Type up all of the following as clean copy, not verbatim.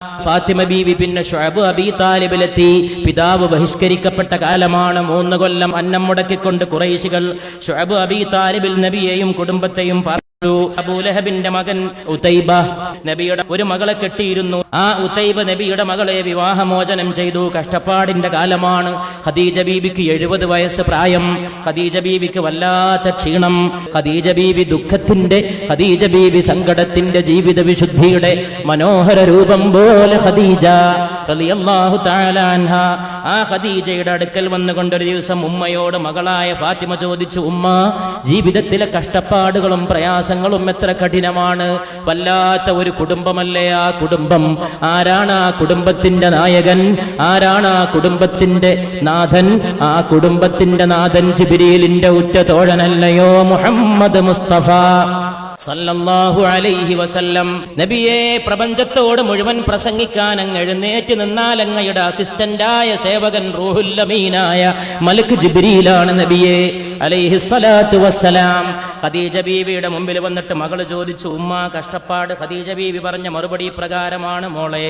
ഫാത്തിമ ബീവി പിന്നെ ശുഅബ് അബീ താലിബിലെത്തി. പിതാവ് ബഹിഷ്കരിക്കപ്പെട്ട കാലമാണ്. 3 കൊല്ലം അന്നം മുടക്കിക്കൊണ്ട് ഖുറൈശികൾ ശുഅബ് അബീ താലിബിൽ നബിയെയും കുടുംബത്തെയും അബൂലഹബിന്റെ മകൻ ഉതൈബ നബിയുടെ ഒരു മകളെ കെട്ടിയിരുന്നു. ആ ഉതൈബ നബിയുടെ മകളെ വിവാഹമോചനം ചെയ്തു. കഷ്ടപ്പാടിന്റെ കാലമാണ്. ഖദീജ ബീവിക്ക് 70 വയസ്സ് പ്രായം. ഖദീജ ബീവിക്ക് വല്ലാത്ത ക്ഷീണം. ഖദീജ ബീവി ദുഃഖത്തിന്റെ, ഖദീജ ബീവി സങ്കടത്തിന്റെ, ജീവിത വിശുദ്ധിയുടെ മനോഹര രൂപം പോലെ ഖദീജ റളിയല്ലാഹു തആല അൻഹ. ആ ഖദീജയുടെ അടുക്കൽ വന്നുകൊണ്ടൊരു ദിവസം ഉമ്മയോട് മകളായ ഫാത്തിമ ചോദിച്ചു, ഉമ്മ, ജീവിതത്തിലെ കഷ്ടപ്പാടുകളും പ്രയാസങ്ങളും എത്ര കഠിനമാണ്. വല്ലാത്ത ഒരു കുടുംബമല്ലേ ആ കുടുംബം. ആരാണ് ആ കുടുംബത്തിന്റെ നായകൻ? ആരാണ് ആ കുടുംബത്തിന്റെ നാഥൻ? ആ കുടുംബത്തിന്റെ നാഥൻ ജിബ്രീലിന്റെ ഉറ്റ തോഴനല്ലയോ മുഹമ്മദ് മുസ്തഫ സല്ലല്ലാഹു അലൈഹി വസല്ലം. നബിയെ, പ്രപഞ്ചത്തോട് മുഴുവൻ പ്രസംഗിക്കാൻ അങ്ങ് എഴുന്നേറ്റ് നിന്നാൽ അങ്ങയുടെ അസിസ്റ്റന്റായ സേവകൻ റൂഹുൽ അമീനായ മലക്ക് ജിബ്രീലാണ് നബിയെ അലൈഹിസ്സലാത്തു വസ്സലാം. ഖദീജ ബീവിയുടെ മുമ്പിൽ വന്നിട്ട് മകള് ചോദിച്ചു, ഉമ്മ, കഷ്ടപ്പാട്. ഖദീജ ബീവി പറഞ്ഞ മറുപടി പ്രകാരമാണ്, മോളെ,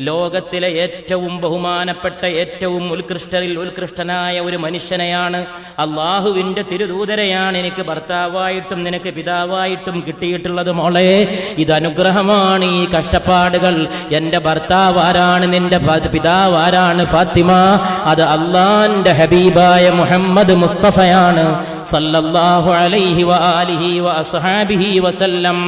ലോകത്തിലെ ഏറ്റവും ബഹുമാനപ്പെട്ട, ഏറ്റവും ഉത്കൃഷ്ടനായ ഒരു മനുഷ്യനെയാണ്, അള്ളാഹുവിന്റെ തിരുദൂതരെയാണ് എനിക്ക് ഭർത്താവായിട്ടും നിനക്ക് പിതാവായിട്ടും കിട്ടിയിട്ടുള്ളത്. മോളെ, ഇത് അനുഗ്രഹമാണ്. ഈ കഷ്ടപ്പാടുകൾ, എന്റെ ഭർത്താവ് ആരാണ്, നിന്റെ പിതാവ് ആരാണ് ഫാത്തിമ? അത് അള്ളാന്റെ ഹബീബായ മുഹമ്മദ് മുസ്തഫയാണ് സല്ലല്ലാഹു അലൈഹി വആലിഹി വഅസ്ഹാബിഹി വസല്ലം.